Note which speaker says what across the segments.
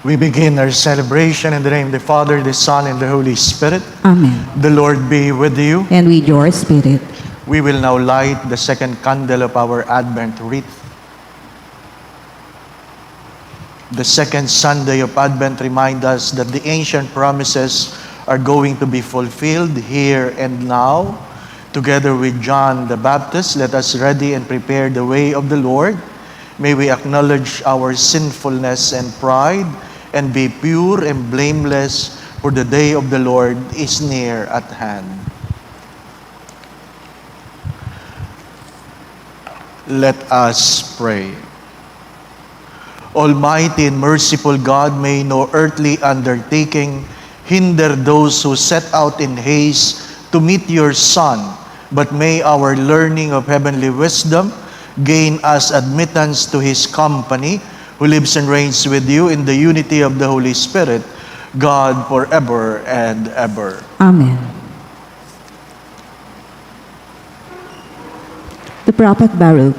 Speaker 1: We begin our celebration in the name of the Father, the Son, and the Holy Spirit.
Speaker 2: Amen.
Speaker 1: The Lord be with you.
Speaker 2: And with your spirit.
Speaker 1: We will now light the second candle of our Advent wreath. The second Sunday of Advent reminds us that the ancient promises are going to be fulfilled here and now. Together with John the Baptist, let us ready and prepare the way of the Lord. May we acknowledge our sinfulness and pride and be pure and blameless, for the day of the Lord is near at hand. Let us pray. Almighty and merciful God, may no earthly undertaking hinder those who set out in haste to meet your Son, but may our learning of heavenly wisdom gain us admittance to his company, who lives and reigns with you in the unity of the Holy Spirit, God forever and ever.
Speaker 2: Amen. The prophet Baruch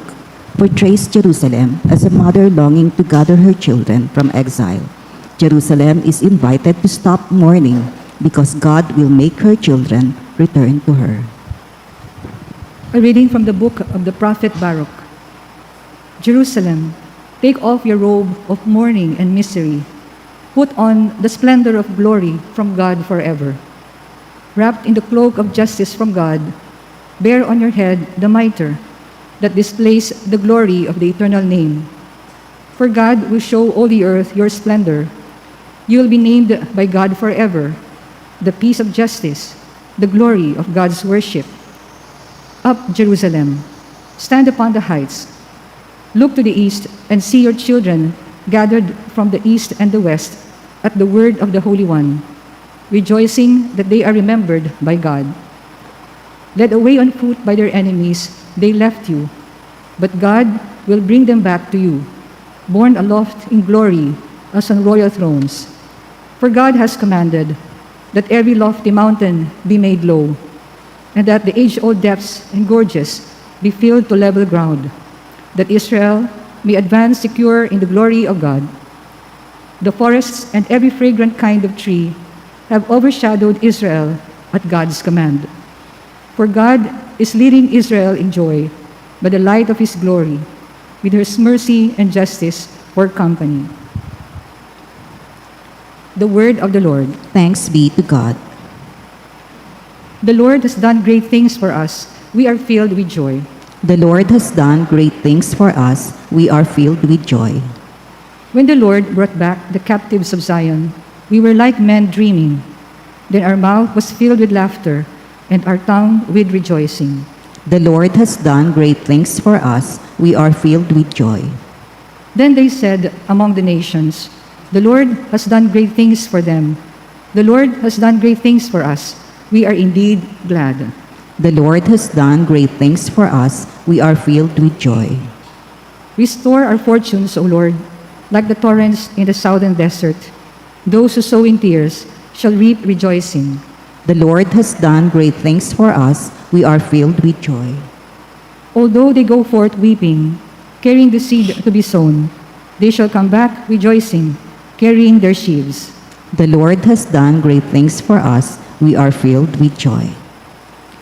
Speaker 2: portrays Jerusalem as a mother longing to gather her children from exile. Jerusalem is invited to stop mourning because God will make her children return to her.
Speaker 3: A reading from the book of the prophet Baruch. Jerusalem, take off your robe of mourning and misery. Put on the splendor of glory from God forever. Wrapped in the cloak of justice from God, bear on your head the mitre that displays the glory of the eternal name. For God will show all the earth your splendor. You will be named by God forever, the peace of justice, the glory of God's worship. Up, Jerusalem, stand upon the heights. Look to the east and see your children gathered from the east and the west at the word of the Holy One, rejoicing that they are remembered by God. Led away on foot by their enemies, they left you, but God will bring them back to you, borne aloft in glory as on royal thrones. For God has commanded that every lofty mountain be made low, and that the age-old depths and gorges be filled to level ground, that Israel may advance secure in the glory of God. The forests and every fragrant kind of tree have overshadowed Israel at God's command. For God is leading Israel in joy by the light of his glory, with his mercy and justice for company. The word of the Lord.
Speaker 2: Thanks be to God.
Speaker 3: The Lord has done great things for us. We are filled with joy.
Speaker 2: The Lord has done great things for us. We are filled with joy.
Speaker 3: When the Lord brought back the captives of Zion, we were like men dreaming. Then our mouth was filled with laughter, and our tongue with rejoicing.
Speaker 2: The Lord has done great things for us. We are filled with joy.
Speaker 3: Then they said among the nations, the Lord has done great things for them. The Lord has done great things for us. We are indeed glad.
Speaker 2: The Lord has done great things for us. We are filled with joy.
Speaker 3: Restore our fortunes, O Lord, like the torrents in the southern desert. Those who sow in tears shall reap rejoicing.
Speaker 2: The Lord has done great things for us. We are filled with joy.
Speaker 3: Although they go forth weeping, carrying the seed to be sown, they shall come back rejoicing, carrying their sheaves.
Speaker 2: The Lord has done great things for us. We are filled with joy.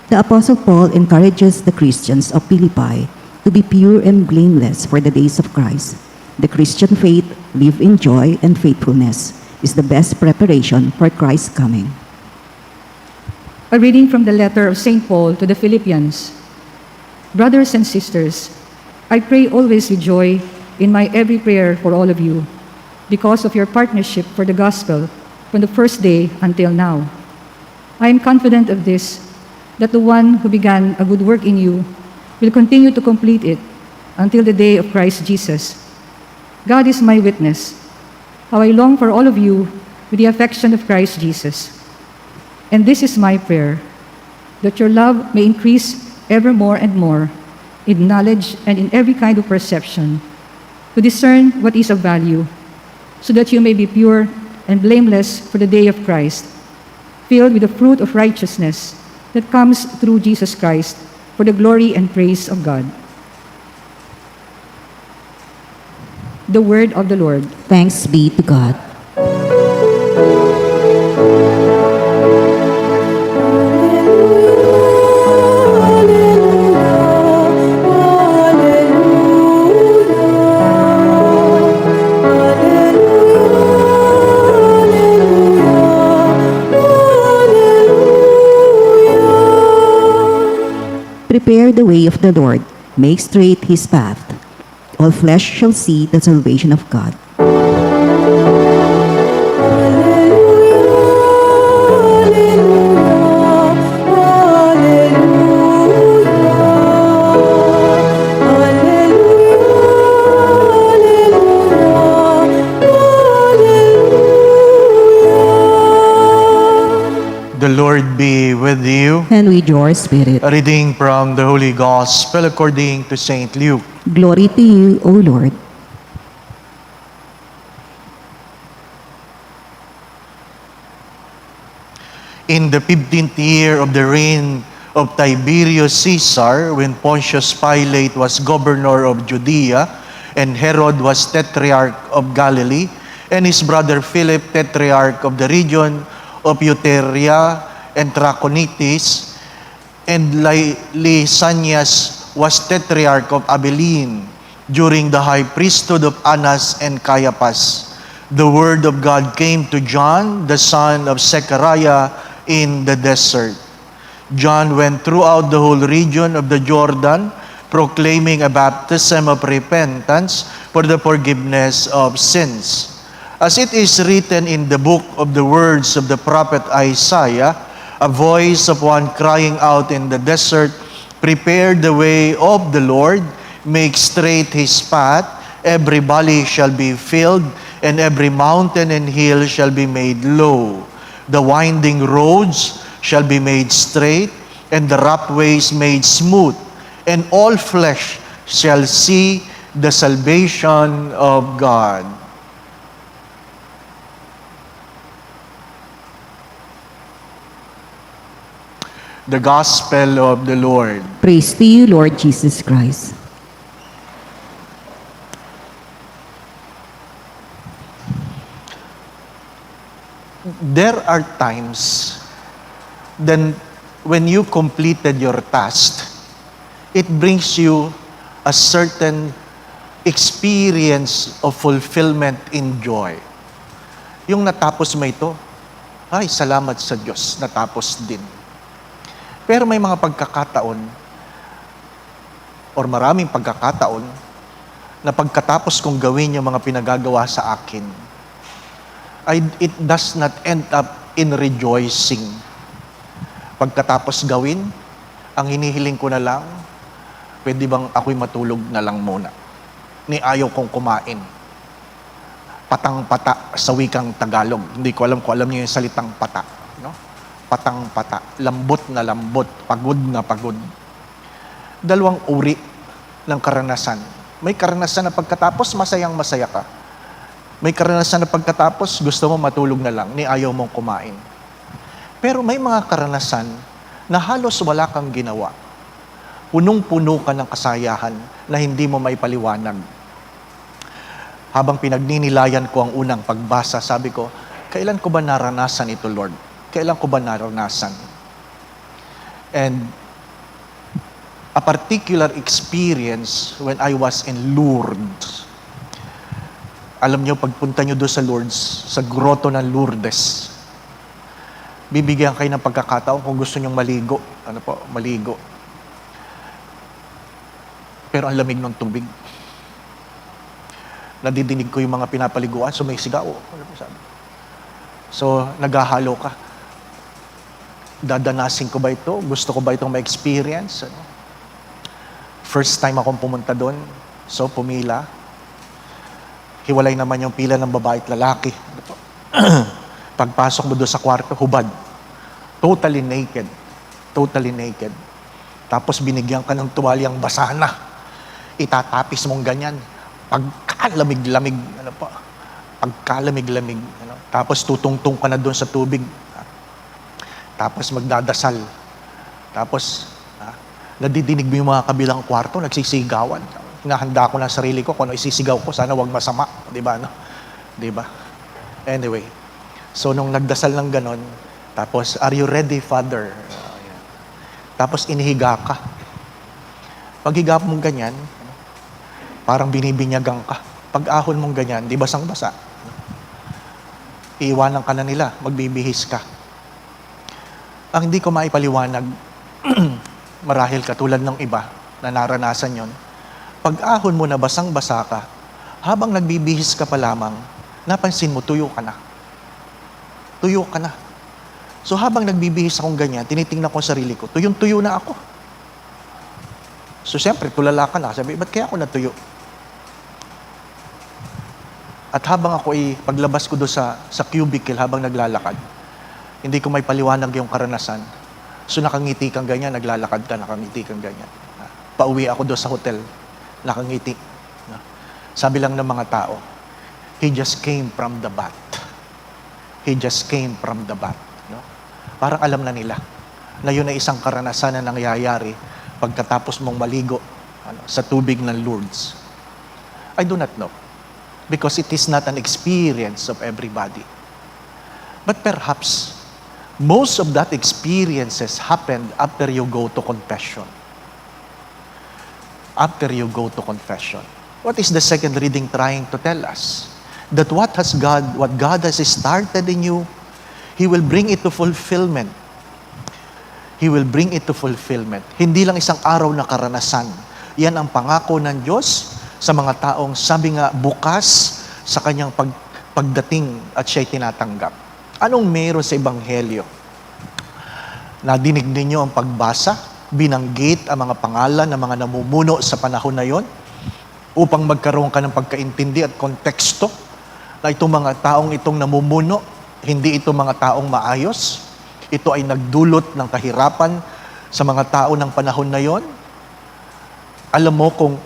Speaker 2: The Apostle Paul encourages the Christians of Philippi to be pure and blameless for the days of Christ. The Christian faith, lived in joy and faithfulness, is the best preparation for Christ's coming.
Speaker 3: A reading from the letter of St. Paul to the Philippians. Brothers and sisters, I pray always with joy in my every prayer for all of you, because of your partnership for the gospel from the first day until now. I am confident of this, that the one who began a good work in you will continue to complete it until the day of Christ Jesus. God is my witness, how I long for all of you with the affection of Christ Jesus. And this is my prayer, that your love may increase ever more and more in knowledge and in every kind of perception, to discern what is of value, so that you may be pure and blameless for the day of Christ, filled with the fruit of righteousness that comes through Jesus Christ, for the glory and praise of God. The word of the Lord.
Speaker 2: Thanks be to God. Prepare the way of the Lord, make straight his path. All flesh shall see the salvation of God.
Speaker 1: The Lord be with you.
Speaker 2: And with your spirit.
Speaker 1: A reading from the Holy Gospel according to St. Luke.
Speaker 2: Glory to you, O Lord.
Speaker 1: In the 15th year of the reign of Tiberius Caesar, when Pontius Pilate was governor of Judea, and Herod was tetrarch of Galilee, and his brother Philip, tetrarch of the region of Euteria and Trachonitis, and Lysanias was tetrarch of Abilene, during the high priesthood of Annas and Caiaphas. The word of God came to John, the son of Zechariah, in the desert. John went throughout the whole region of the Jordan, proclaiming a baptism of repentance for the forgiveness of sins. As it is written in the book of the words of the prophet Isaiah, a voice of one crying out in the desert, prepare the way of the Lord, make straight his path, every valley shall be filled, and every mountain and hill shall be made low. The winding roads shall be made straight, and the rough ways made smooth, and all flesh shall see the salvation of God. The Gospel of the Lord.
Speaker 2: Praise to you, Lord Jesus Christ.
Speaker 1: There are times then when you completed your task, it brings you a certain experience of fulfillment in joy. Yung natapos mo ito, ay salamat sa Diyos, natapos din. Pero may mga pagkakataon or maraming pagkakataon na pagkatapos kong gawin yung mga pinagagawa sa akin, it does not end up in rejoicing. Pagkatapos gawin, ang hinihiling ko na lang, pwede bang ako'y matulog na lang muna? Ni ayaw kong kumain. Patang-pata sa wikang Tagalog. Hindi ko alam kung alam niyo yung salitang pata. No? Patang-pata. Lambot na lambot. Pagod na pagod. Dalawang uri ng karanasan. May karanasan na pagkatapos, masayang masaya ka. May karanasan na pagkatapos, gusto mo matulog na lang, ni ayaw mong kumain. Pero may mga karanasan na halos wala kang ginawa. Punong-puno ka ng kasayahan na hindi mo maipaliwanag. Habang pinagninilayan ko ang unang pagbasa, sabi ko, kailan ko ba naranasan ito, Lord? Kailan ko ba naranasan? And a particular experience when I was in Lourdes. Alam niyo, pagpunta niyo doon sa Lourdes, sa grotto ng Lourdes, bibigyan kayo ng pagkakataon kung gusto niyong maligo. Maligo. Pero ang lamig ng tubig. Nadidinig ko yung mga pinapaliguan, sumisigaw. So, naghahalo ka. Dadanasin ko ba ito? Gusto ko ba itong ma-experience? First time akong pumunta doon, so pumila. Hiwalay naman yung pila ng babae at lalaki. Pagpasok mo doon sa kwarto, hubad. Totally naked. Totally naked. Tapos binigyan ka ng tuwalyang basa na. Itatapis mong ganyan. Pagkalamig-lamig. Pagkalamig-lamig. Tapos tutungtong ka na doon sa tubig. Tapos magdadasal. Tapos, nadidinig mo yung mga kabilang kwarto, nagsisigawan. Hinahanda ko na sarili ko kung ano isisigaw ko, sana wag masama. Diba, no? Diba? Anyway. So, nung nagdasal ng ganon, tapos, are you ready, Father? Tapos, inihiga ka. Paghiga mong ganyan, parang binibinyagang ka. Pag ahon mong ganyan, di basang-basa. Iiwanan ka na nila, magbibihis ka. Ang hindi ko maipaliwanag, marahil katulad ng iba na naranasan yon, pag-ahon mo na basang-basa ka, habang nagbibihis ka pa lamang, napansin mo, tuyo ka na. Tuyo ka na. So habang nagbibihis akong ganyan, tinitingnan ko ang sarili ko, tuyong-tuyo na ako. So siyempre, tulala ka na. Sabi, ba't kaya ako natuyo? At habang ako paglabas ko doon sa cubicle, habang naglalakad, hindi ko may paliwanag yung karanasan. So nakangiti kang ganyan, naglalakad ka, nakangiti kang ganyan. Pauwi ako doon sa hotel, nakangiti. Sabi lang ng mga tao, he just came from the bath. He just came from the bath. No? Parang alam na nila na yun ay isang karanasan na nangyayari pagkatapos mong maligo sa tubig ng Lourdes. I do not know. Because it is not an experience of everybody. But perhaps, most of that experiences happened after you go to confession. After you go to confession. What is the second reading trying to tell us? That what God has started in you, He will bring it to fulfillment. He will bring it to fulfillment. Hindi lang isang araw na karanasan. Yan ang pangako ng Diyos sa mga taong sabi nga bukas sa kanyang pagdating at siya'y tinatanggap. Anong meron sa Ebanghelyo? Nadinig ninyo ang pagbasa, binanggit ang mga pangalan ng mga namumuno sa panahon na yon upang magkaroon ka ng pagkaintindi at konteksto na itong mga taong itong namumuno, hindi ito mga taong maayos. Ito ay nagdulot ng kahirapan sa mga tao ng panahon na yon. Alam mo kung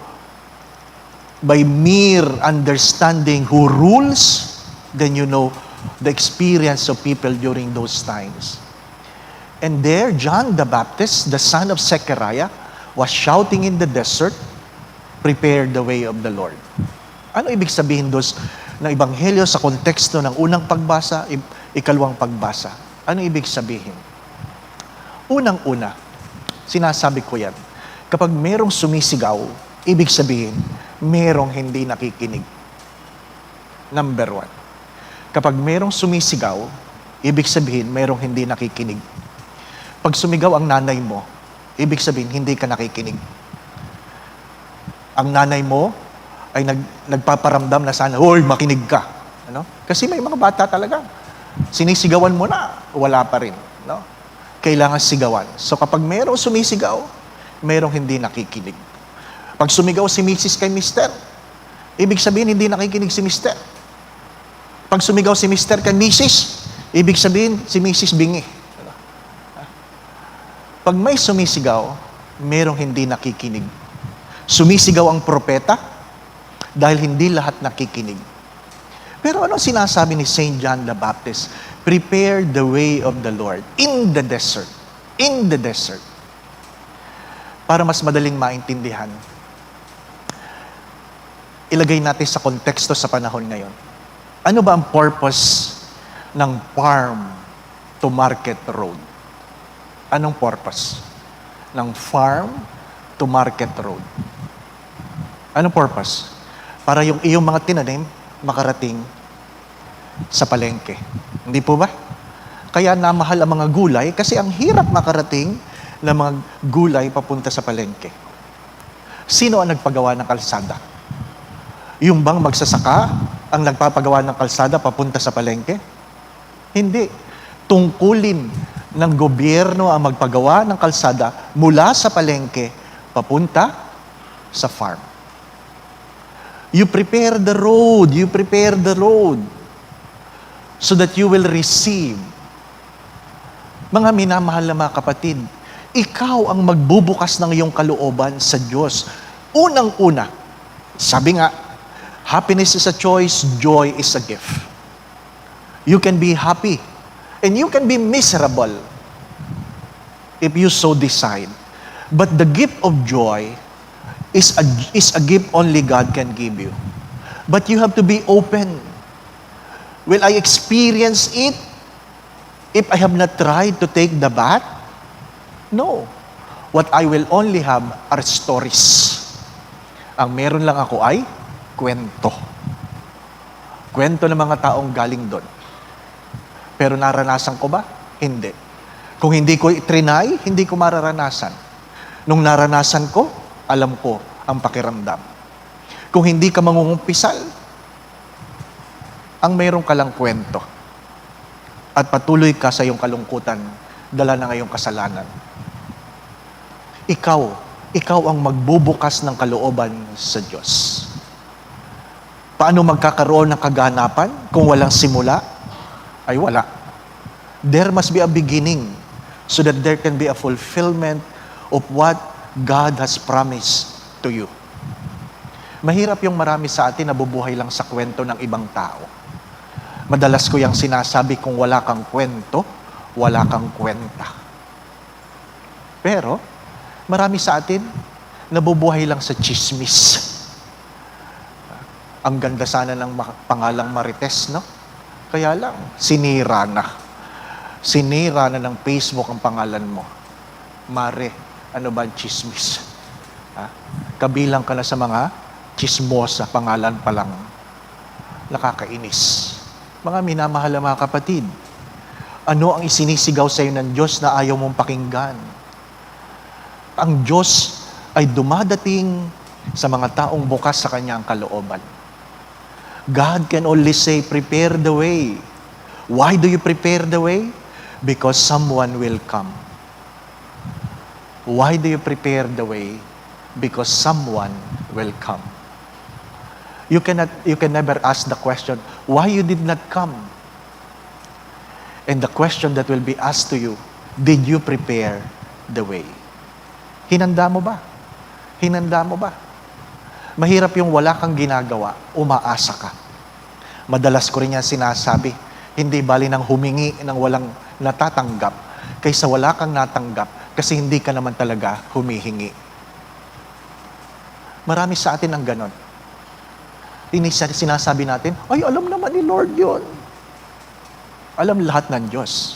Speaker 1: by mere understanding who rules, then you know the experience of people during those times. And there, John the Baptist, the son of Zechariah, was shouting in the desert, prepare the way of the Lord. Ano ibig sabihin doon ng Ebanghelyo sa konteksto ng unang pagbasa, ikalawang pagbasa? Ano ibig sabihin? Unang-una, sinasabi ko yan, kapag merong sumisigaw, ibig sabihin, merong hindi nakikinig. Number one. Kapag merong sumisigaw, ibig sabihin, merong hindi nakikinig. Pag sumigaw ang nanay mo, ibig sabihin, hindi ka nakikinig. Ang nanay mo ay nagpaparamdam na sana, hoy, makinig ka. Ano? Kasi may mga bata talaga. Sinisigawan mo na, wala pa rin. No? Kailangan sigawan. So kapag merong sumisigaw, merong hindi nakikinig. Pag sumigaw si Mrs. kay Mr., ibig sabihin hindi nakikinig si Mr. Pag sumigaw si Mr. kay Mrs., ibig sabihin si Mrs. bingi. Pag may sumisigaw, merong hindi nakikinig. Sumisigaw ang propeta dahil hindi lahat nakikinig. Pero ano sinasabi ni St. John the Baptist? Prepare the way of the Lord in the desert. In the desert. Para mas madaling maintindihan, ilagay natin sa konteksto sa panahon ngayon. Ano ba ang purpose ng farm to market road? Anong purpose ng farm to market road? Anong purpose? Para yung iyong mga tinanim makarating sa palengke. Hindi po ba? Kaya namahal ang mga gulay kasi ang hirap makarating ng mga gulay papunta sa palengke. Sino ang nagpagawa ng kalsada? Yung bang magsasaka ang nagpapagawa ng kalsada papunta sa palengke? Hindi. Tungkulin ng gobyerno ang magpagawa ng kalsada mula sa palengke papunta sa farm. You prepare the road, so that you will receive. Mga minamahal na mga kapatid, ikaw ang magbubukas ng iyong kalooban sa Diyos. Unang-una, sabi nga, happiness is a choice, joy is a gift. You can be happy and you can be miserable if you so decide. But the gift of joy is a gift only God can give you. But you have to be open. Will I experience it if I have not tried to take the bath? No. What I will only have are stories. Ang meron lang ako ay kwento. Kwento ng mga taong galing doon. Pero naranasan ko ba? Hindi. Kung hindi ko trinay, hindi ko mararanasan. Nung naranasan ko, alam ko ang pakiramdam. Kung hindi ka mangungumpisal, ang mayroon ka lang kwento. At patuloy ka sa iyong kalungkutan, dala ng iyong kasalanan. Ikaw ang magbubukas ng kalooban sa Diyos. Paano magkakaroon ng kaganapan kung walang simula? Ay wala. There must be a beginning so that there can be a fulfillment of what God has promised to you. Mahirap yung marami sa atin na bubuhay lang sa kwento ng ibang tao. Madalas ko yung sinasabi, kung wala kang kwento, wala kang kwenta. Pero, marami sa atin nabubuhay lang sa chismis. Ang ganda sana ng pangalang Marites, no? Kaya lang, sinira na. Sinira na ng Facebook ang pangalan mo. Mare, ano ba ang chismis? Kabilang ka na sa mga chismosa, pangalan pa lang. Nakakainis. Mga minamahal na mga kapatid, ano ang isinisigaw sa iyo ng Diyos na ayaw mong pakinggan? Ang Diyos ay dumadating sa mga taong bukas sa kanyang kalooban. God can only say, prepare the way. Why do you prepare the way? Because someone will come. Why do you prepare the way? Because someone will come. You can never ask the question, why you did not come? And the question that will be asked to you, did you prepare the way? Hinanda mo ba? Hinanda mo ba? Mahirap yung wala kang ginagawa, umaasa ka. Madalas ko rin yan sinasabi, hindi bali nang humingi ng walang natatanggap, kaysa wala kang natanggap, kasi hindi ka naman talaga humihingi. Marami sa atin ang ganon. Sinasabi natin, ay, alam naman ni Lord yun. Alam lahat ng Diyos.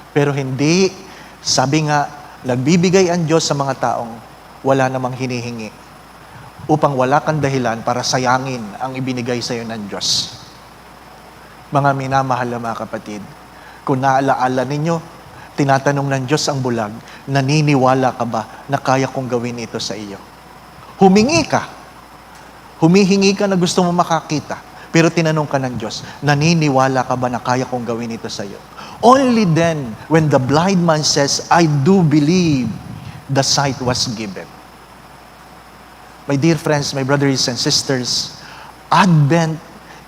Speaker 1: Pero hindi, sabi nga, nagbibigay ang Diyos sa mga taong wala namang hinihingi, upang wala kang dahilan para sayangin ang ibinigay sa iyo ng Diyos. Mga minamahal na mga kapatid, kung naalaala ninyo, tinatanong ng Diyos ang bulag, naniniwala ka ba na kaya kong gawin ito sa iyo? Humingi ka. Humihingi ka na gusto mo makakita. Pero tinanong ka ng Diyos, naniniwala ka ba na kaya kong gawin ito sa iyo? Only then, when the blind man says, I do believe, the sight was given. My dear friends, my brothers and sisters, Advent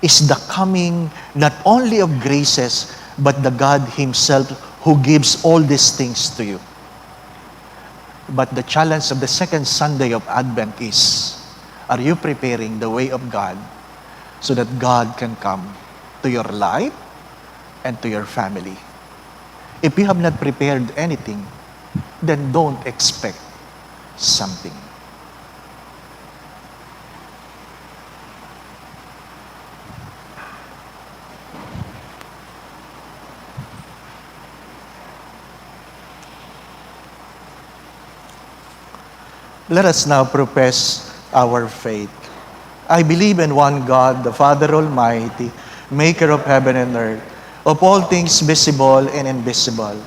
Speaker 1: is the coming not only of graces, but the God Himself who gives all these things to you. But the challenge of the second Sunday of Advent is, are you preparing the way of God so that God can come to your life and to your family? If you have not prepared anything, then don't expect something. Let us now profess our faith. I believe in one God, the Father Almighty, maker of heaven and earth, of all things visible and invisible.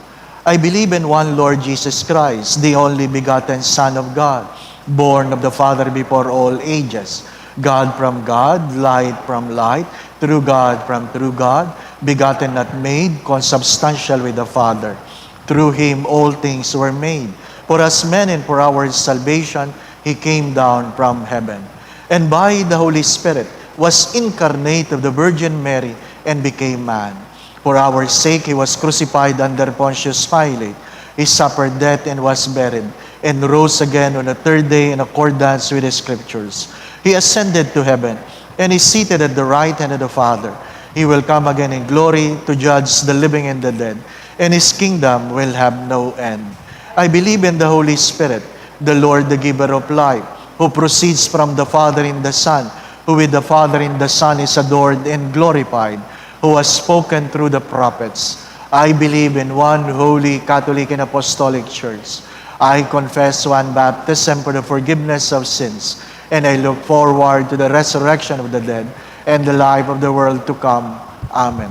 Speaker 1: I believe in one Lord Jesus Christ, the only begotten Son of God, born of the Father before all ages, God from God, light from light, true God from true God, begotten not made, consubstantial with the Father. Through Him all things were made. For us men and for our salvation, He came down from heaven. And by the Holy Spirit was incarnate of the Virgin Mary and became man. For our sake He was crucified under Pontius Pilate. He suffered death and was buried, and rose again on the third day in accordance with the Scriptures. He ascended to heaven, and is seated at the right hand of the Father. He will come again in glory to judge the living and the dead, and His kingdom will have no end. I believe in the Holy Spirit, the Lord, the giver of life, who proceeds from the Father in the Son, who with the Father in the Son is adored and glorified, who has spoken through the prophets. I believe in one holy, Catholic, and Apostolic Church. I confess one baptism for the forgiveness of sins, and I look forward to the resurrection of the dead and the life of the world to come. Amen.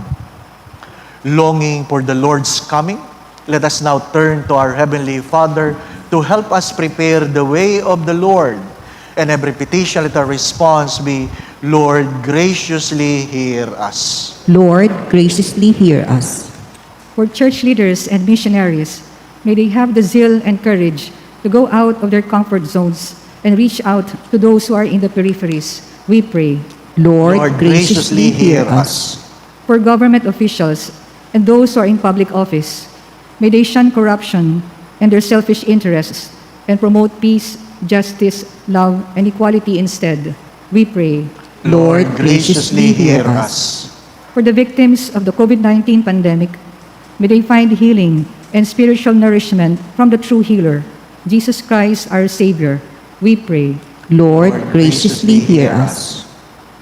Speaker 1: Longing for the Lord's coming, let us now turn to our Heavenly Father to help us prepare the way of the Lord. And every petition, let our response be, Lord, graciously hear us.
Speaker 2: Lord, graciously hear us.
Speaker 3: For church leaders and missionaries, may they have the zeal and courage to go out of their comfort zones and reach out to those who are in the peripheries. We pray.
Speaker 2: Lord, graciously hear us.
Speaker 3: For government officials and those who are in public office, may they shun corruption and their selfish interests and promote peace, justice, love, and equality instead. We pray.
Speaker 2: Lord, graciously hear us.
Speaker 3: For the victims of the COVID-19 pandemic, may they find healing and spiritual nourishment from the true healer, Jesus Christ, our Savior. We pray.
Speaker 2: Lord, graciously hear us.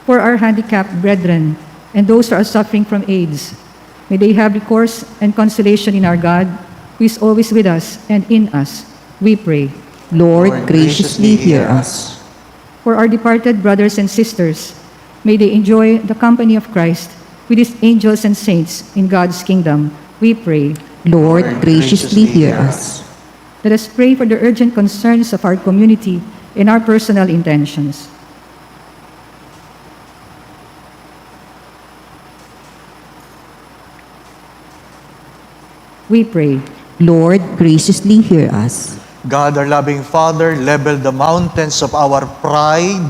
Speaker 3: For our handicapped brethren and those who are suffering from AIDS, may they have recourse and consolation in our God, who is always with us and in us. We pray.
Speaker 2: Lord, graciously hear us.
Speaker 3: For our departed brothers and sisters, may they enjoy the company of Christ with his angels and saints in God's kingdom. We pray.
Speaker 2: Lord, graciously hear us.
Speaker 3: Let us pray for the urgent concerns of our community and our personal intentions. We pray.
Speaker 2: Lord, graciously hear us.
Speaker 1: God, our loving Father, level the mountains of our pride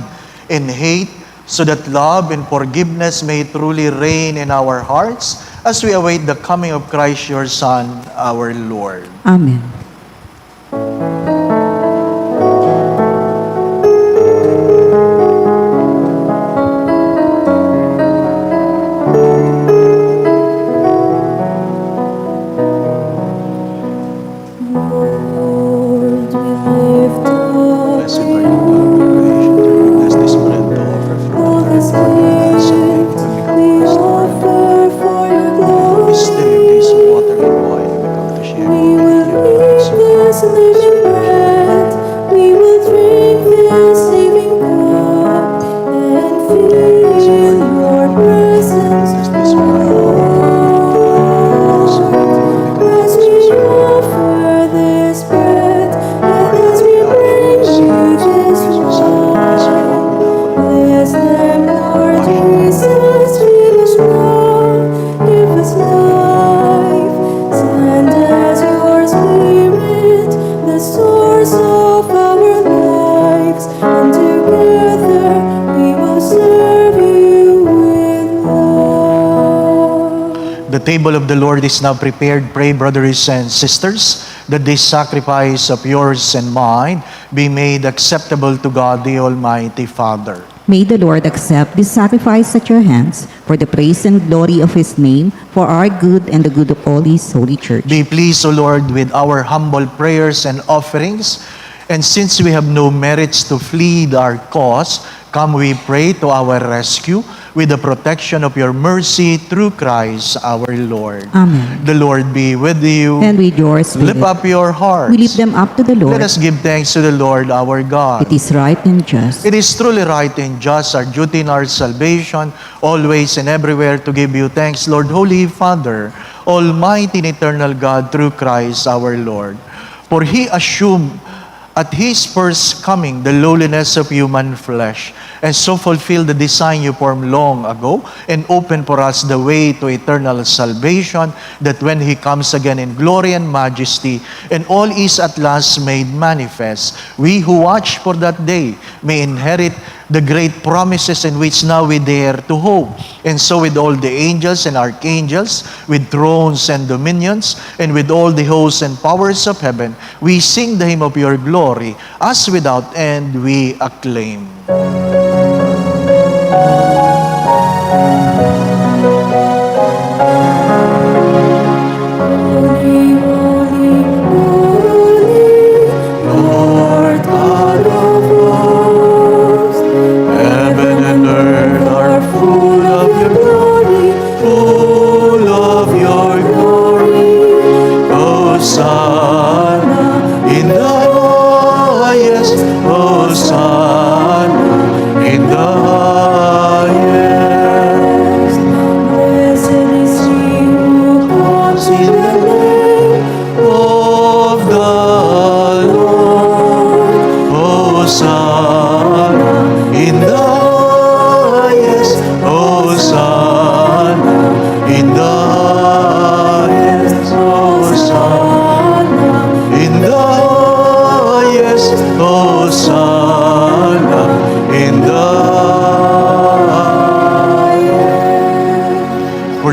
Speaker 1: and hate so that love and forgiveness may truly reign in our hearts as we await the coming of Christ, your Son, our Lord.
Speaker 2: Amen.
Speaker 1: Blessed are you, God of creation, to bless this bread to offer fruit for we still in this watery wine, we come to share with you Christ of
Speaker 4: We will drink this saving cup and feel your presence, as we offer this bread and as we bring you this wine. Bless them, Lord Jesus, fill us now, give us life, send us your Spirit, the source of our lives, and together we will serve you with love.
Speaker 1: The table of the Lord is now prepared. Pray, brothers and sisters, that this sacrifice of yours and mine be made acceptable to God, the Almighty Father.
Speaker 2: May the Lord accept this sacrifice at your hands for the praise and glory of his name, for our good and the good of all his holy church.
Speaker 1: Be pleased, O Lord, with our humble prayers and offerings. And since we have no merits to plead our cause, come, we pray, to our rescue with the protection of your mercy through Christ our Lord.
Speaker 2: Amen.
Speaker 1: The Lord be with you.
Speaker 2: And with yours,
Speaker 1: Lift up your hearts.
Speaker 2: we lift them up to the Lord.
Speaker 1: Let us give thanks to the Lord our God.
Speaker 2: It is right and just.
Speaker 1: It is truly right and just, our duty and our salvation, always and everywhere to give you thanks, Lord, Holy Father, Almighty and eternal God, through Christ our Lord. For He assumed at His first coming the lowliness of human flesh, and so fulfilled the design you formed long ago, and opened for us the way to eternal salvation, that when He comes again in glory and majesty, and all is at last made manifest, we who watch for that day may inherit the great promises in which now we dare to hope. And so with all the angels and archangels, with thrones and dominions, and with all the hosts and powers of heaven, we sing the hymn of your glory, as without end we acclaim.
Speaker 4: Holy, holy, holy, Lord God of hosts,
Speaker 1: Heaven and earth are full of your glory, full of your glory. Hosanna in the highest, Hosanna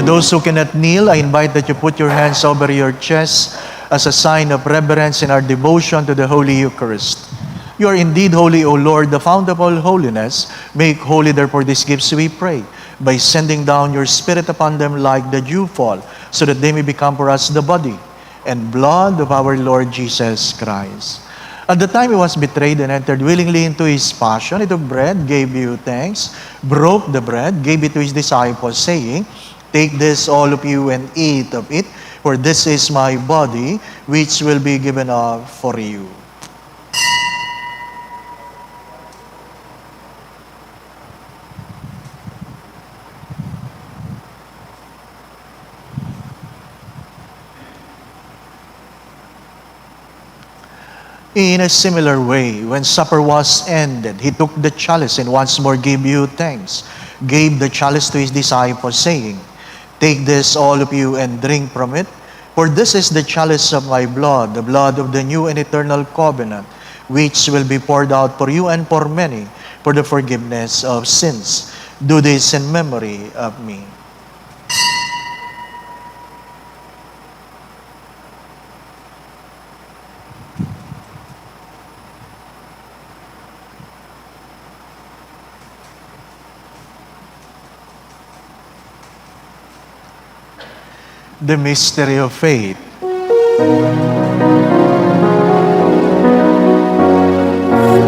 Speaker 1: For those who cannot kneel, I invite that you put your hands over your chest as a sign of reverence in our devotion to the Holy Eucharist. You are indeed holy, O Lord, the fount of all holiness. Make holy, therefore, these gifts, we pray, by sending down your Spirit upon them like the dew fall, so that they may become for us the body and blood of our Lord Jesus Christ. At the time he was betrayed and entered willingly into his passion, he took bread, gave you thanks, broke the bread, gave it to his disciples, saying, "Take this, all of you, and eat of it, for this is my body, which will be given up for you." In a similar way, when supper was ended, he took the chalice and once more gave you thanks, gave the chalice to his disciples, saying, "Take this, all of you, and drink from it, for this is the chalice of my blood, the blood of the new and eternal covenant, which will be poured out for you and for many for the forgiveness of sins. Do this in memory of me." The mystery of faith.
Speaker 4: When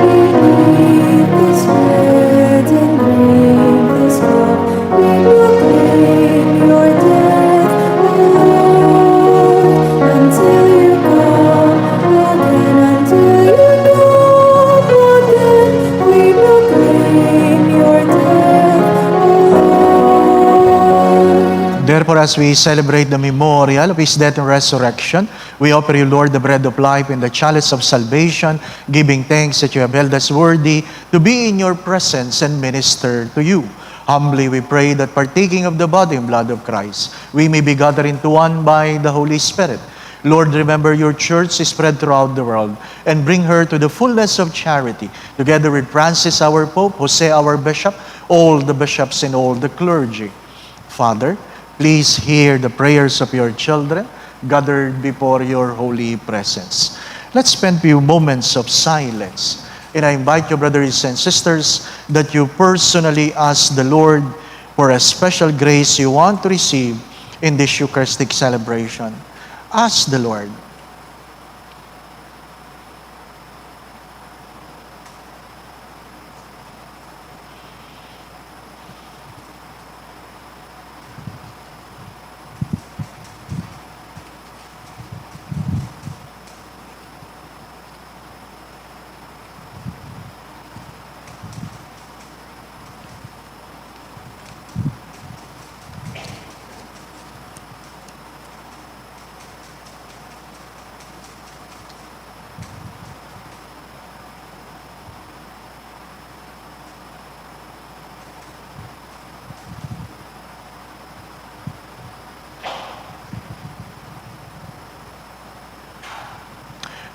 Speaker 4: we eat this bread and drink this cup, we proclaim your death, O Lord, until you come again. Until you come again, we proclaim your death, O Lord.
Speaker 1: Therefore, as we celebrate the memorial of his death and resurrection, we offer you, Lord, the bread of life and the chalice of salvation, giving thanks that you have held us worthy to be in your presence and minister to you. Humbly we pray that partaking of the body and blood of Christ, we may be gathered into one by the Holy Spirit. Lord, remember your church is spread throughout the world and bring her to the fullness of charity, together with Francis, our Pope, Jose, our Bishop, all the bishops and all the clergy. Father, please hear the prayers of your children gathered before your holy presence. Let's spend a few moments of silence. And I invite you, brothers and sisters, that you personally ask the Lord for a special grace you want to receive in this Eucharistic celebration. Ask the Lord.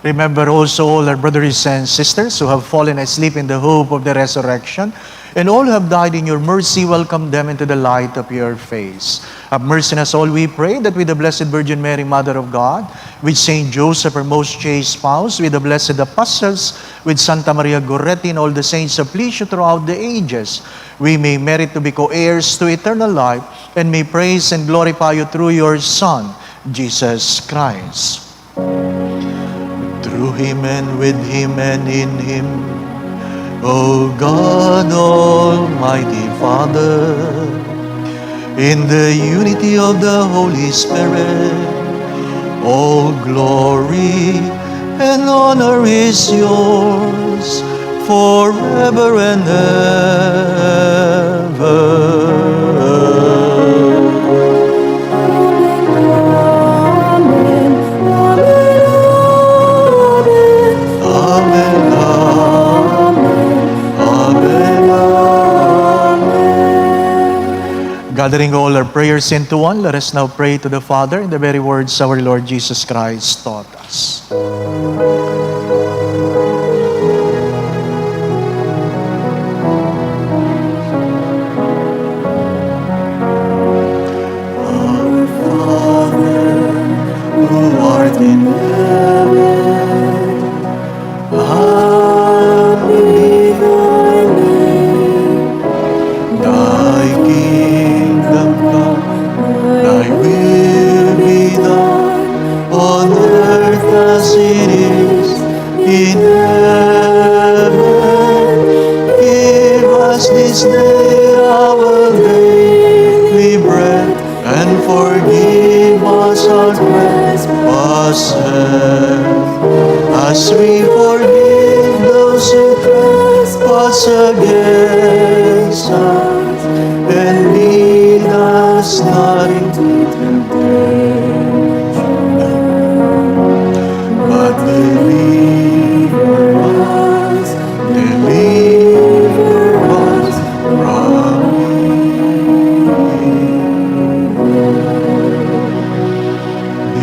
Speaker 1: Remember also all our brothers and sisters who have fallen asleep in the hope of the resurrection, and all who have died in your mercy, welcome them into the light of your face. Have mercy on us all, we pray, that with the Blessed Virgin Mary, Mother of God, with Saint Joseph, her most chaste spouse, with the blessed apostles, with Santa Maria Goretti and all the saints of please you throughout the ages, we may merit to be co-heirs to eternal life, and may praise and glorify you through your Son, Jesus Christ. Through him and with him and in him, O God, Almighty Father, in the unity of the Holy Spirit, all glory and honor is yours forever and ever. Gathering all our prayers into one, let us now pray to the Father in the very words our Lord Jesus Christ taught us. as we forgive those who trespass against us, and lead us not into but deliver us from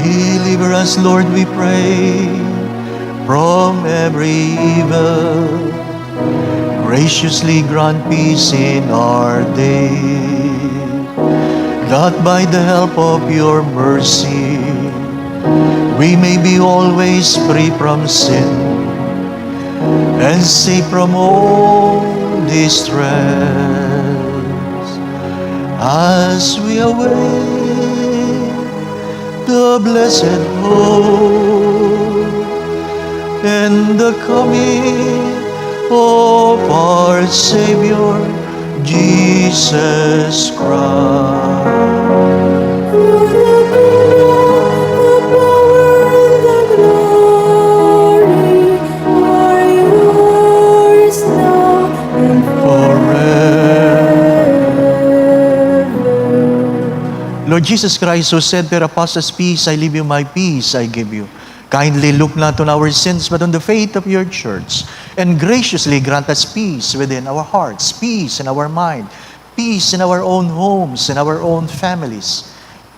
Speaker 1: Deliver us, Lord, we pray, from every evil. Graciously grant peace in our day, that by the help of your mercy, we may be always free from sin and safe from all distress, as we await the blessed hope and the coming of our Savior, Jesus Christ.
Speaker 4: For the power and the glory are yours now and forever.
Speaker 1: Lord Jesus Christ, who said to the apostles, "Peace I leave you, my peace I give you," kindly look not on our sins, but on the faith of your church, and graciously grant us peace within our hearts, peace in our mind, peace in our own homes, in our own families,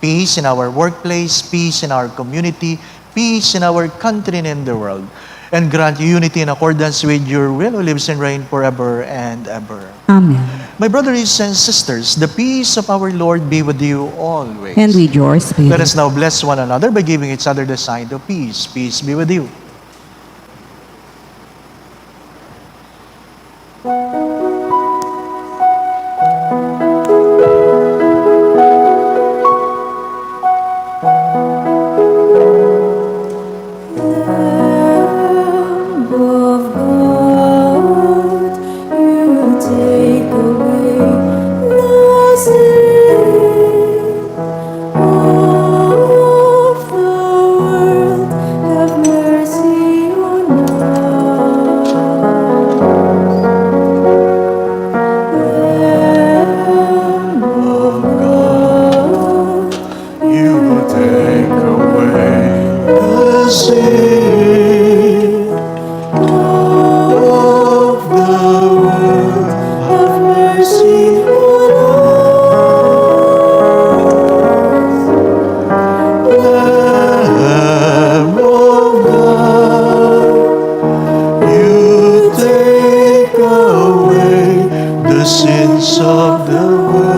Speaker 1: peace in our workplace, peace in our community, peace in our country and in the world, and grant unity in accordance with your will, who lives and reigns forever and ever.
Speaker 2: Amen.
Speaker 1: My brothers and sisters, the peace of our Lord be with you always.
Speaker 2: And with your spirit.
Speaker 1: Let us now bless one another by giving each other the sign of peace. Peace be with you.
Speaker 4: Lamb of God, you take away the sin of the world. Have mercy on us. Lamb of God,
Speaker 1: You take away the sin of the world.
Speaker 4: have mercy on us.
Speaker 1: Lamb of God, you take away the sins of the world.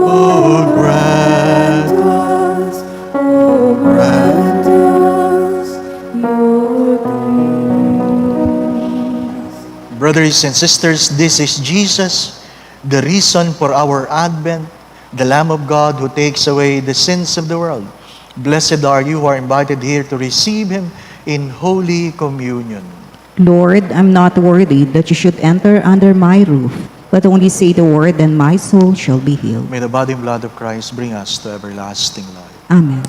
Speaker 1: Oh, grant
Speaker 4: Grant us your peace.
Speaker 1: Brothers and sisters, this is Jesus, the reason for our Advent, the Lamb of God who takes away the sins of the world. Blessed are you who are invited here to receive Him in Holy Communion.
Speaker 2: Lord, I'm not worthy that you should enter under my roof, but only say the word and my soul shall be healed.
Speaker 1: May the body and blood of Christ bring us to everlasting life.
Speaker 2: Amen.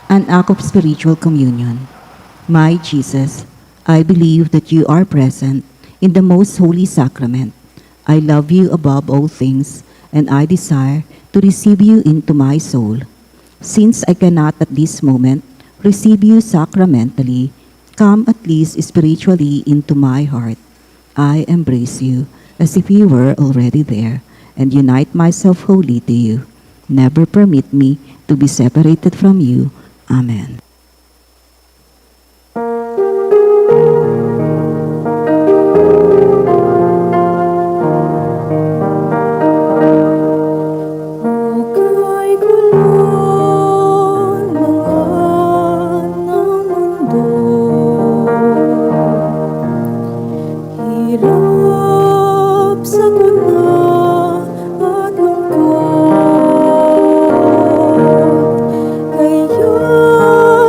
Speaker 2: An act of spiritual communion. My Jesus, I believe that you are present in the most holy sacrament. I love you above all things, and I desire to receive you into my soul. Since I cannot at this moment receive you sacramentally, come at least spiritually into my heart. I embrace you as if you were already there, and unite myself wholly to you. Never permit me to be separated from you. Amen.
Speaker 4: Kay kulon mga ng mundo, hirap sa guna at lungkot, kaya't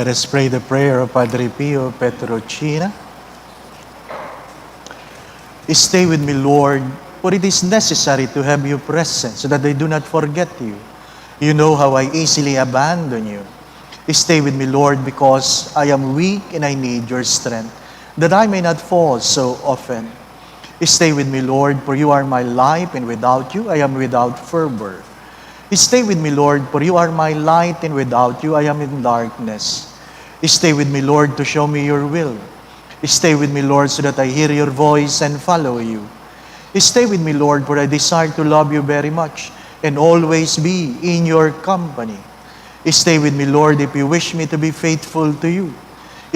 Speaker 1: Let us pray the prayer of Padre Pio Petrocina. Stay with me, Lord, for it is necessary to have you present so that I do not forget you. You know how I easily abandon you. Stay with me, Lord, because I am weak and I need your strength, that I may not fall so often. Stay with me, Lord, for you are my life, and without you I am without fervor. Stay with me, Lord, for you are my light, and without you I am in darkness. Stay with me, Lord, to show me your will. Stay with me, Lord, so that I hear your voice and follow you. Stay with me, Lord, for I desire to love you very much and always be in your company. Stay with me, Lord, if you wish me to be faithful to you.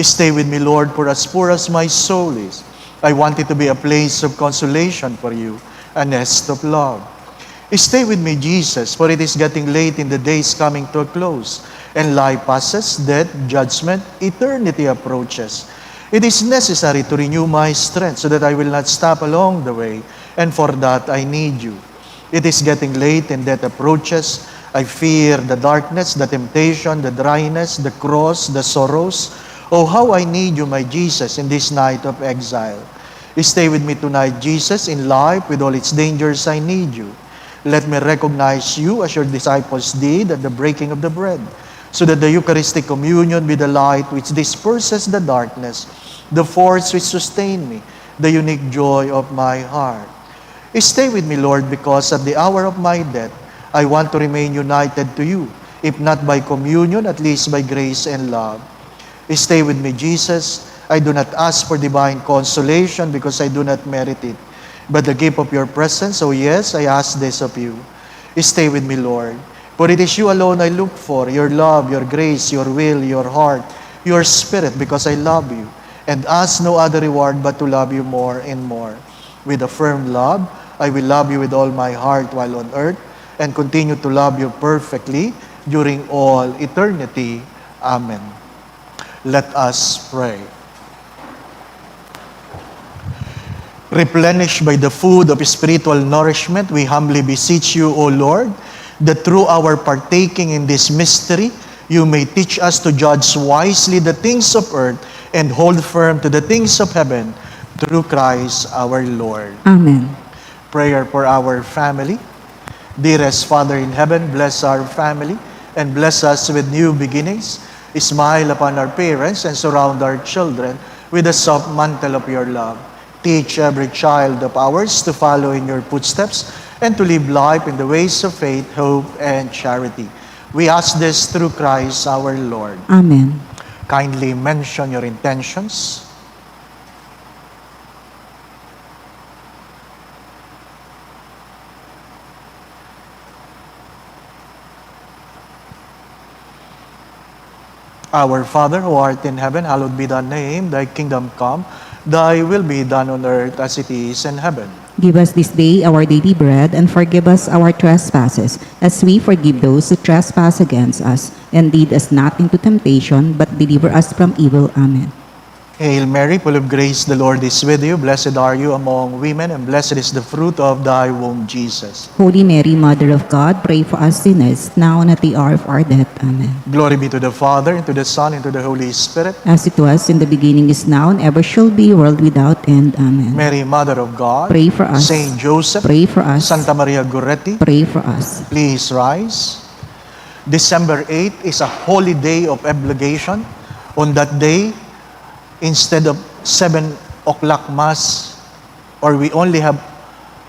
Speaker 1: Stay with me, Lord, for as poor as my soul is, I want it to be a place of consolation for you, a nest of love. Stay with me, Jesus, for it is getting late in the days coming to a close, and life passes, death, judgment, eternity approaches. It is necessary to renew my strength so that I will not stop along the way, and for that I need you. It is getting late and death approaches. I fear the darkness, the temptation, the dryness, the cross, the sorrows. Oh, how I need you, my Jesus, in this night of exile. Stay with me tonight, Jesus, in life with all its dangers. I need you. Let me recognize you as your disciples did at the breaking of the bread, so that the Eucharistic communion be the light which disperses the darkness, the force which sustains me, the unique joy of my heart. Stay with me, Lord, because at the hour of my death, I want to remain united to you, if not by communion, at least by grace and love. Stay with me, Jesus. I do not ask for divine consolation because I do not merit it, but the gift of your presence. Oh yes, I ask this of you. Stay with me, Lord, for it is you alone I look for, your love, your grace, your will, your heart, your spirit, because I love you, and ask no other reward but to love you more and more. With a firm love, I will love you with all my heart while on earth, and continue to love you perfectly during all eternity. Amen. Let us pray. Replenished by the food of spiritual nourishment, we humbly beseech you, O Lord, that through our partaking in this mystery, you may teach us to judge wisely the things of earth and hold firm to the things of heaven, through Christ our Lord.
Speaker 2: Amen.
Speaker 1: Prayer for our family. Dearest Father in heaven, bless our family and bless us with new beginnings. Smile upon our parents and surround our children with the soft mantle of your love. Teach every child of ours to follow in your footsteps and to live life in the ways of faith, hope, and charity. We ask this through Christ our Lord.
Speaker 2: Amen.
Speaker 1: Kindly mention your intentions. Our Father, who art in heaven, hallowed be thy name. Thy kingdom come. Thy will be done on earth as it is in heaven.
Speaker 2: Give us this day our daily bread, and forgive us our trespasses, as we forgive those who trespass against us. And lead us not into temptation, but deliver us from evil. Amen.
Speaker 1: Hail Mary, full of grace, the Lord is with you. Blessed are you among women, and blessed is the fruit of thy womb, Jesus.
Speaker 2: Holy Mary, Mother of God, pray for us sinners, now and at the hour of our death. Amen.
Speaker 1: Glory be to the Father, and to the Son, and to the Holy Spirit.
Speaker 2: As it was in the beginning, is now, and ever shall be, world without end. Amen.
Speaker 1: Mary, Mother of God,
Speaker 2: Pray for us.
Speaker 1: Saint Joseph,
Speaker 2: Pray for us.
Speaker 1: Santa Maria Goretti,
Speaker 2: Pray for us.
Speaker 1: please rise. December 8 is a holy day of obligation. On that day, instead of 7 o'clock Mass, or we only have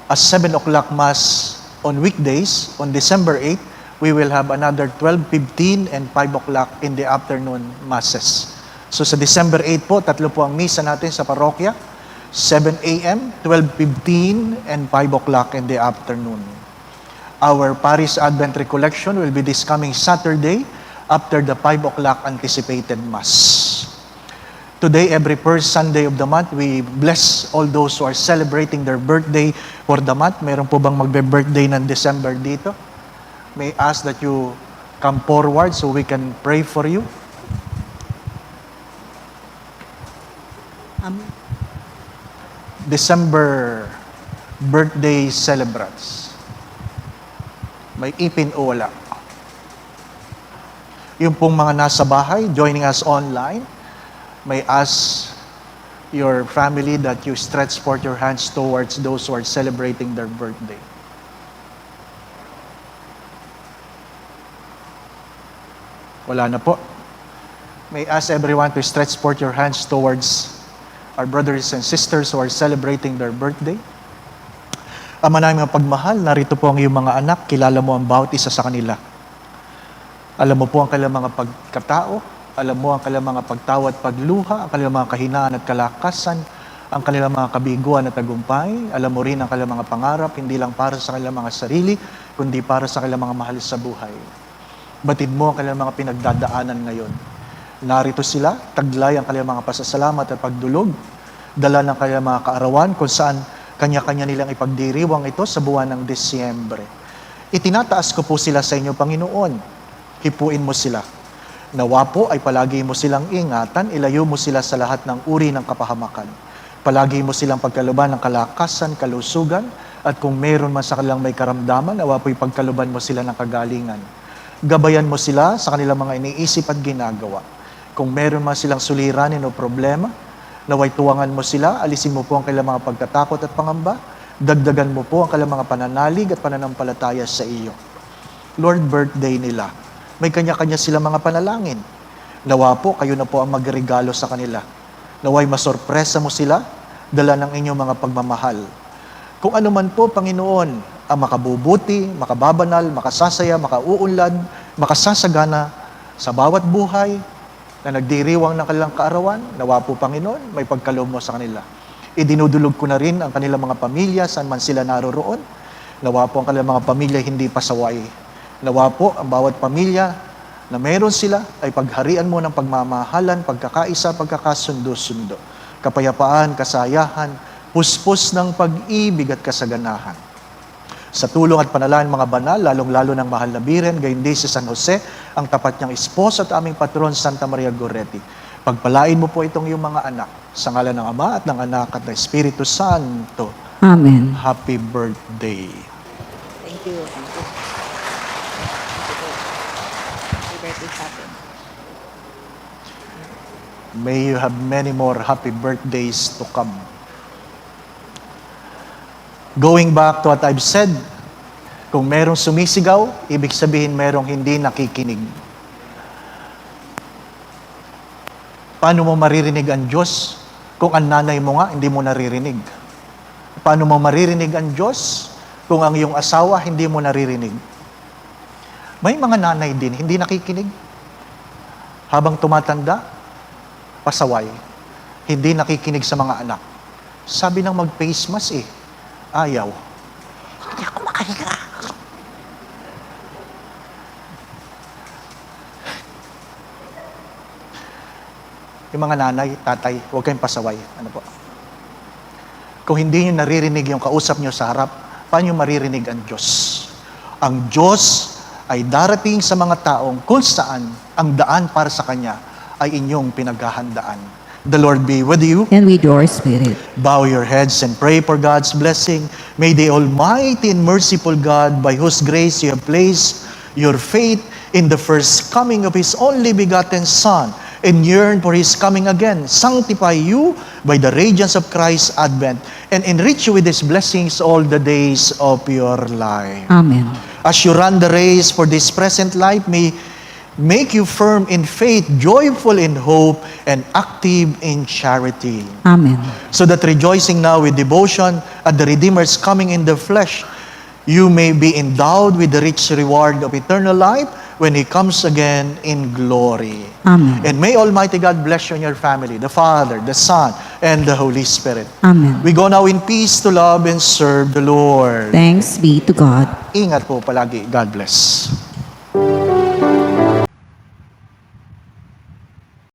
Speaker 1: a 7 o'clock Mass on weekdays, on December 8, we will have another 12:15 and 5 o'clock in the afternoon Masses. So sa December 8 po, tatlo po ang misa natin sa parokya, 7 a.m., 12:15, and 5 o'clock in the afternoon. Our Paris Advent Recollection will be this coming Saturday after the 5 o'clock anticipated Mass. Today, every first Sunday of the month, we bless all those who are celebrating their birthday for the month. Meron po bang magbe-birthday ng December dito? May I ask that you come forward so we can pray for you. December birthday celebrants. May ipin o wala? Yung pong mga nasa bahay, joining us online, may ask your family that you stretch forth your hands towards those who are celebrating their birthday. Wala na po. May ask everyone to stretch forth your hands towards our brothers and sisters who are celebrating their birthday. Ama namin mapagmahal, narito po ang iyong mga anak, kilala mo ang bawat isa sa kanila. Alam mo po ang kanilang mga pagkatao, alam mo ang kanilang mga pagtawa at pagluha, ang kanilang mga kahinaan at kalakasan, ang kanilang mga kabiguan at tagumpay, alam mo rin ang kanilang mga pangarap, hindi lang para sa kanilang mga sarili, kundi para sa kanilang mga mahal sa buhay. Batid mo ang kanilang mga pinagdadaanan ngayon. Narito sila, taglay ang kanilang mga pasasalamat at pagdulog, dala ng kanilang mga kaarawan kung saan kanya-kanya nilang ipagdiriwang ito sa buwan ng Disyembre. Itinataas ko po sila sa inyo, Panginoon. Hipuin mo sila. Nawa po ay palagi mo silang ingatan, ilayo mo sila sa lahat ng uri ng kapahamakan. Palagi mo silang pagkaluban ng kalakasan, kalusugan, at kung meron man sa kanilang may karamdaman, nawa po'y pagkaluban mo sila ng kagalingan. Gabayan mo sila sa kanilang mga iniisip at ginagawa. Kung meron man silang suliranin o problema, naway tuwangan mo sila, alisin mo po ang kanilang mga pagtatakot at pangamba, dagdagan mo po ang kanilang mga pananalig at pananampalataya sa iyo. Lord, birthday nila. May kanya-kanya silang mga panalangin. Nawa po, kayo na po ang magregalo sa kanila. Naway masorpresa mo sila, dala ng inyong mga pagmamahal. Kung ano man po, Panginoon, ang makabubuti, makababanal, makasasaya, makauunlad, makasasagana sa bawat buhay na nagdiriwang ng kanilang kaarawan, nawa po, Panginoon, may pagkaloob mo sa kanila. Idinudulog ko na rin ang kanilang mga pamilya, saan man sila naroroon. Nawa po ang kanilang mga pamilya hindi pasaway. Nawa po ang bawat pamilya na meron sila ay pagharian mo ng pagmamahalan, pagkakaisa, pagkakasundo-sundo. Kapayapaan, kasayahan, puspos ng pag-ibig at kasaganahan. Sa tulong at panalangin mga banal, lalong-lalo ng mahal na Biren, gayon din si San Jose, ang tapat niyang esposo at aming patron, Santa Maria Goretti. Pagpalain mo po itong iyong mga anak, sa ngalan ng Ama at ng Anak at ng Espiritu Santo.
Speaker 2: Amen.
Speaker 1: Happy birthday.
Speaker 5: Thank you. Thank you. Happy birthday sa atin.
Speaker 1: May you have many more happy birthdays to come. Going back to what I've said, kung merong sumisigaw, ibig sabihin merong hindi nakikinig. Paano mo maririnig ang Diyos kung ang nanay mo nga hindi mo naririnig? Paano mo maririnig ang Diyos kung ang iyong asawa hindi mo naririnig? May mga nanay din hindi nakikinig. Habang tumatanda, pasaway. Hindi nakikinig sa mga anak. Sabi ng mag-face mask ayaw. Hindi ako makahiga. Yung mga nanay, tatay, huwag kayong pasaway. Ano po? Kung hindi nyo naririnig yung kausap nyo sa harap, paano nyo maririnig ang Diyos? Ang Diyos ay darating sa mga taong kung saan ang daan para sa Kanya ay inyong pinaghahandaan. The Lord be with you.
Speaker 2: And with your spirit.
Speaker 1: Bow your heads and pray for God's blessing. May the Almighty and merciful God, by whose grace you have placed your faith in the first coming of His only begotten Son, and yearn for His coming again, sanctify you by the radiance of Christ's advent, and enrich you with His blessings all the days of your life.
Speaker 2: Amen.
Speaker 1: As you run the race for this present life, may make you firm in faith, joyful in hope, and active in charity.
Speaker 2: Amen.
Speaker 1: So that rejoicing now with devotion at the Redeemer's coming in the flesh, you may be endowed with the rich reward of eternal life when He comes again in glory.
Speaker 2: Amen.
Speaker 1: And may Almighty God bless you and your family, the Father, the Son, and the Holy Spirit.
Speaker 2: Amen.
Speaker 1: We go now in peace to love and serve the Lord.
Speaker 2: Thanks be to God.
Speaker 1: Ingat po palagi. God bless.